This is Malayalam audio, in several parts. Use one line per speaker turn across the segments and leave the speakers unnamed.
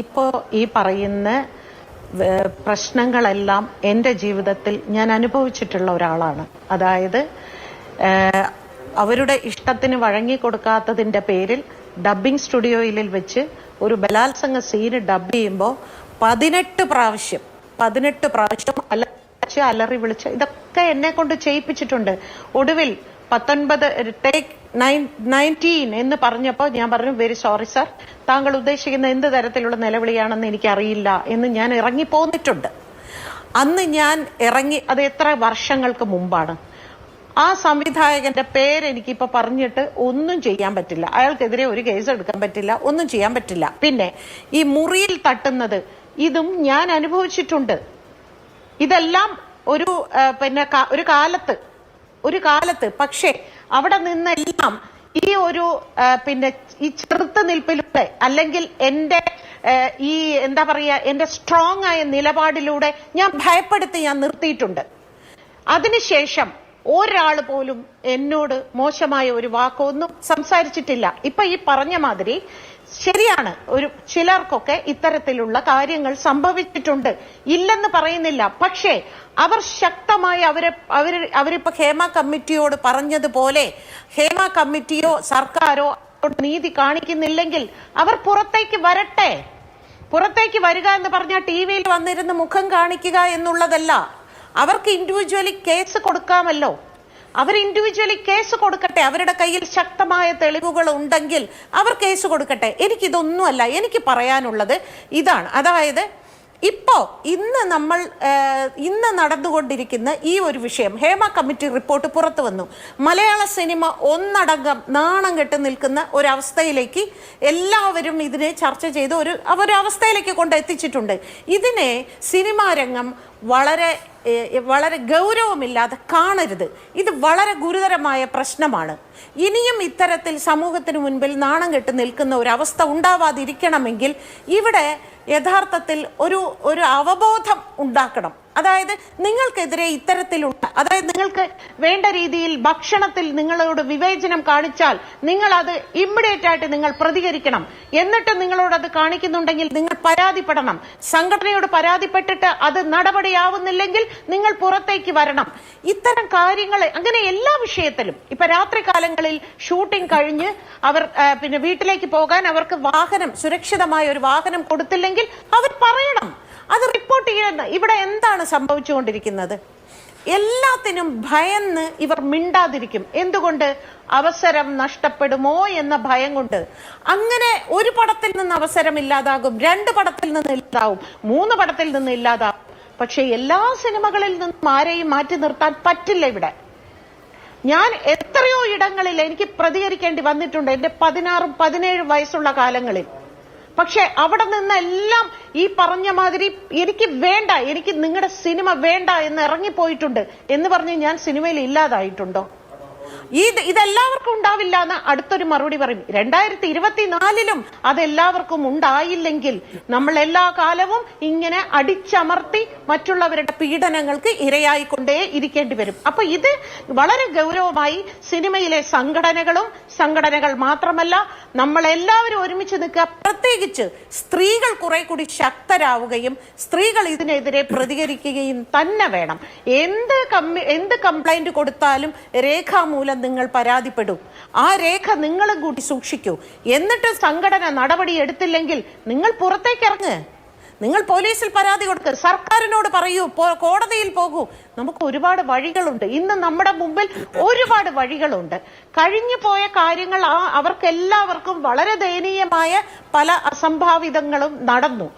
ഇപ്പോൾ ഈ പറയുന്ന പ്രശ്നങ്ങളെല്ലാം എൻ്റെ ജീവിതത്തിൽ ഞാൻ അനുഭവിച്ചിട്ടുള്ള ഒരാളാണ്. അതായത് അവരുടെ ഇഷ്ടത്തിന് വഴങ്ങിക്കൊടുക്കാത്തതിൻ്റെ പേരിൽ ഡബ്ബിംഗ് സ്റ്റുഡിയോയിൽ വെച്ച് ഒരു ബലാത്സംഗ സീന് ഡബ് ചെയ്യുമ്പോൾ 18 പ്രാവശ്യം അലറി വിളിച്ച് ഇതൊക്കെ എന്നെ കൊണ്ട് ചെയ്യിപ്പിച്ചിട്ടുണ്ട്. ഒടുവിൽ 19 ടേക്ക് 19 എന്ന് പറഞ്ഞപ്പോൾ ഞാൻ പറഞ്ഞു, വെരി സോറി സാർ, താങ്കൾ ഉദ്ദേശിക്കുന്ന എന്ത് തരത്തിലുള്ള നിലവിളിയാണെന്ന് എനിക്കറിയില്ല എന്ന് ഞാൻ ഇറങ്ങിപ്പോന്നിട്ടുണ്ട്. അന്ന് ഞാൻ ഇറങ്ങി, അത് എത്ര വർഷങ്ങൾക്ക് മുമ്പാണ്. ആ സംവിധായകന്റെ പേര് എനിക്കിപ്പോ പറഞ്ഞിട്ട് ഒന്നും ചെയ്യാൻ പറ്റില്ല. അയാൾക്കെതിരെ ഒരു കേസ് എടുക്കാൻ പറ്റില്ല, ഒന്നും ചെയ്യാൻ പറ്റില്ല. പിന്നെ ഈ മുറിയിൽ തട്ടുന്നത്, ഇതും ഞാൻ അനുഭവിച്ചിട്ടുണ്ട്. ഇതെല്ലാം ഒരു കാലത്ത് പക്ഷേ അവിടെ നിന്നെല്ലാം ഈ ഈ ചെറുത്ത് നിൽപ്പിലൂടെ, അല്ലെങ്കിൽ എന്റെ ഈ എന്താ പറയാ, എന്റെ സ്ട്രോങ് ആയ നിലപാടിലൂടെ ഞാൻ ഭയപ്പെടുത്തി ഞാൻ നിർത്തിയിട്ടുണ്ട്. അതിനുശേഷം ഒരാൾ പോലും എന്നോട് മോശമായ ഒരു വാക്കൊന്നും സംസാരിച്ചിട്ടില്ല. ഇപ്പൊ ഈ പറഞ്ഞ മാതിരി ശരിയാണ്, ചിലർക്കൊക്കെ ഇത്തരത്തിലുള്ള കാര്യങ്ങൾ സംഭവിച്ചിട്ടുണ്ട്, ഇല്ലെന്ന് പറയുന്നില്ല. പക്ഷേ അവർ ശക്തമായി അവരിപ്പോ ഹേമ കമ്മിറ്റിയോട് പറഞ്ഞതുപോലെ ഹേമ കമ്മിറ്റിയോ സർക്കാരോ നീതി കാണിക്കുന്നില്ലെങ്കിൽ അവർ പുറത്തേക്ക് വരട്ടെ. പുറത്തേക്ക് വരിക എന്ന് പറഞ്ഞാൽ ടിവിയിൽ വന്നിരുന്ന് മുഖം കാണിക്കുക എന്നുള്ളതല്ല. അവർക്ക് ഇൻഡിവിജ്വലി കേസ് കൊടുക്കാമല്ലോ. അവർ ഇൻഡിവിജ്വലി കേസ് കൊടുക്കട്ടെ. അവരുടെ കയ്യിൽ ശക്തമായ തെളിവുകൾ ഉണ്ടെങ്കിൽ അവർ കേസ് കൊടുക്കട്ടെ. എനിക്കിതൊന്നുമല്ല, എനിക്ക് പറയാനുള്ളത് ഇതാണ്. അതായത് ഇന്ന് നടന്നുകൊണ്ടിരിക്കുന്ന ഈ ഒരു വിഷയം, ഹേമ കമ്മിറ്റി റിപ്പോർട്ട് പുറത്തു വന്നു. മലയാള സിനിമ ഒന്നടങ്കം നാണം കെട്ട് നിൽക്കുന്ന ഒരവസ്ഥയിലേക്ക് എല്ലാവരും ഇതിനെ ചർച്ച ചെയ്ത് ഒരവസ്ഥയിലേക്ക് കൊണ്ടെത്തിച്ചിട്ടുണ്ട്. ഇതിനെ സിനിമാ രംഗം വളരെ ഗൗരവമില്ലാതെ കാണരുത്. ഇത് വളരെ ഗുരുതരമായ പ്രശ്നമാണ്. ഇനിയും ഇത്തരത്തിൽ സമൂഹത്തിന് മുൻപിൽ നാണം കെട്ട് നിൽക്കുന്ന ഒരവസ്ഥ ഉണ്ടാവാതിരിക്കണമെങ്കിൽ ഇവിടെ യഥാർത്ഥത്തിൽ ഒരു അവബോധം ഉണ്ടാക്കണം. അതായത് നിങ്ങൾക്കെതിരെ ഇത്തരത്തിലുള്ള, അതായത് നിങ്ങൾക്ക് വേണ്ട രീതിയിൽ ഭക്ഷണത്തിൽ നിങ്ങളോട് വിവേചനം കാണിച്ചാൽ നിങ്ങൾ അത് ഇമ്മീഡിയറ്റ് ആയിട്ട് നിങ്ങൾ പ്രതികരിക്കണം. എന്നിട്ട് നിങ്ങളോട് അത് കാണിക്കുന്നുണ്ടെങ്കിൽ നിങ്ങൾ പരാതിപ്പെടണം. സംഘടനയോട് പരാതിപ്പെട്ടിട്ട് അത് നടപടിയാവുന്നില്ലെങ്കിൽ നിങ്ങൾ പുറത്തേക്ക് വരണം. ഇത്തരം കാര്യങ്ങൾ അങ്ങനെ എല്ലാ വിഷയത്തിലും. ഇപ്പൊ രാത്രി കാലങ്ങളിൽ ഷൂട്ടിംഗ് കഴിഞ്ഞ് അവർ വീട്ടിലേക്ക് പോകാൻ അവർക്ക് സുരക്ഷിതമായ ഒരു വാഹനം കൊടുത്തില്ലെങ്കിൽ അവർ പറയണം, അത് റിപ്പോർട്ട് ചെയ്യണം. ഇവിടെ എന്താണ് സംഭവിച്ചുകൊണ്ടിരിക്കുന്നത്? എല്ലാത്തിനും ഭയന്ന് ഇവർ മിണ്ടാതിരിക്കും. എന്തുകൊണ്ട്? അവസരം നഷ്ടപ്പെടുമോ എന്ന ഭയം കൊണ്ട്. അങ്ങനെ ഒരു പടത്തിൽ നിന്ന് അവസരം ഇല്ലാതാകും, 2 പടത്തിൽ നിന്ന് ഇല്ലാതാവും, 3 പടത്തിൽ നിന്ന് ഇല്ലാതാവും. പക്ഷെ എല്ലാ സിനിമകളിൽ നിന്നും ആരെയും മാറ്റി നിർത്താൻ പറ്റില്ല. ഇവിടെ ഞാൻ എത്രയോ ഇടങ്ങളിൽ എനിക്ക് പ്രതികരിക്കേണ്ടി വന്നിട്ടുണ്ട്, എന്റെ 16-17 വയസ്സുള്ള കാലങ്ങളിൽ. പക്ഷെ അവിടെ നിന്നെല്ലാം ഈ പറഞ്ഞ മാതിരി എനിക്ക് നിങ്ങളുടെ സിനിമ വേണ്ട എന്ന് ഇറങ്ങിപ്പോയിട്ടുണ്ട് എന്ന് പറഞ്ഞ് ഞാൻ സിനിമയിൽ ഇല്ലാതായിട്ടുണ്ടോ? ഇതെല്ലാവർക്കും ഉണ്ടാവില്ല എന്ന് അടുത്തൊരു മറുപടി പറയും. 2024 അതെല്ലാവർക്കും ഉണ്ടായില്ലെങ്കിൽ നമ്മൾ എല്ലാ കാലവും ഇങ്ങനെ അടിച്ചമർത്തി മറ്റുള്ളവരുടെ പീഡനങ്ങൾക്ക് ഇരയായിക്കൊണ്ടേ ഇരിക്കേണ്ടി വരും. അപ്പൊ ഇത് വളരെ ഗൗരവമായി സിനിമയിലെ സംഘടനകൾ മാത്രമല്ല, നമ്മളെല്ലാവരും ഒരുമിച്ച് നിൽക്കുക. പ്രത്യേകിച്ച് സ്ത്രീകൾ കുറെ കൂടി ശക്തരാവുകയും സ്ത്രീകൾ ഇതിനെതിരെ പ്രതികരിക്കുകയും തന്നെ വേണം. എന്ത് കംപ്ലൈന്റ് കൊടുത്താലും രേഖാമൂലം നിങ്ങൾ പരാതിപ്പെടും. ആ രേഖ നിങ്ങളും കൂടി സൂക്ഷിക്കൂ. എന്നിട്ട് സംഘടന നടപടി എടുത്തില്ലെങ്കിൽ നിങ്ങൾ പുറത്തേക്ക് ഇറങ്ങ്, നിങ്ങൾ പോലീസിൽ പരാതി കൊടുക്കുക, സർക്കാരിനോട് പറയൂ, കോടതിയിൽ പോകൂ. നമുക്ക് ഒരുപാട് വഴികളുണ്ട്. ഇന്ന് നമ്മുടെ മുമ്പിൽ ഒരുപാട് വഴികളുണ്ട്. കഴിഞ്ഞു പോയ കാര്യങ്ങൾ അവർക്കെല്ലാവർക്കും വളരെ ദയനീയമായ പല അസംഭാവിതങ്ങളും നടന്നു.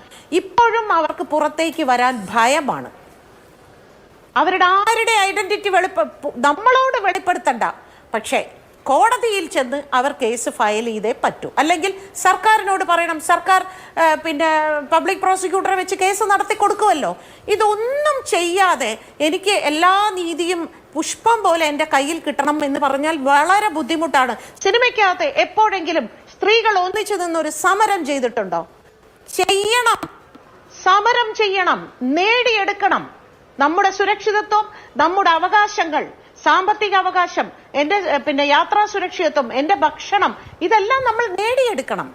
ഇപ്പോഴും അവർക്ക് പുറത്തേക്ക് വരാൻ ഭയമാണ്. ആരുടെ ഐഡന്റിറ്റി നമ്മളോട് വെളിപ്പെടുത്തണ്ട. പക്ഷേ കോടതിയിൽ ചെന്ന് അവർ കേസ് ഫയൽ ചെയ്തേ പറ്റൂ. അല്ലെങ്കിൽ സർക്കാരിനോട് പറയണം, സർക്കാർ പബ്ലിക് പ്രോസിക്യൂട്ടറെ വെച്ച് കേസ് നടത്തി കൊടുക്കുമല്ലോ. ഇതൊന്നും ചെയ്യാതെ എനിക്ക് എല്ലാ നീതിയും പുഷ്പം പോലെ എൻ്റെ കയ്യിൽ കിട്ടണം എന്ന് പറഞ്ഞാൽ വളരെ ബുദ്ധിമുട്ടാണ്. സിനിമയ്ക്കകത്ത് എപ്പോഴെങ്കിലും സ്ത്രീകൾ ഒന്നിച്ചു നിന്നൊരു സമരം ചെയ്തിട്ടുണ്ടോ? ചെയ്യണം, സമരം ചെയ്യണം, നേടിയെടുക്കണം. നമ്മുടെ സുരക്ഷിതത്വം, നമ്മുടെ അവകാശങ്ങൾ, സാമ്പത്തിക അവകാശം, എന്റെ യാത്രാ സുരക്ഷിതത്വം, എന്റെ ഭക്ഷണം, ഇതെല്ലാം നമ്മൾ നേടിയെടുക്കണം.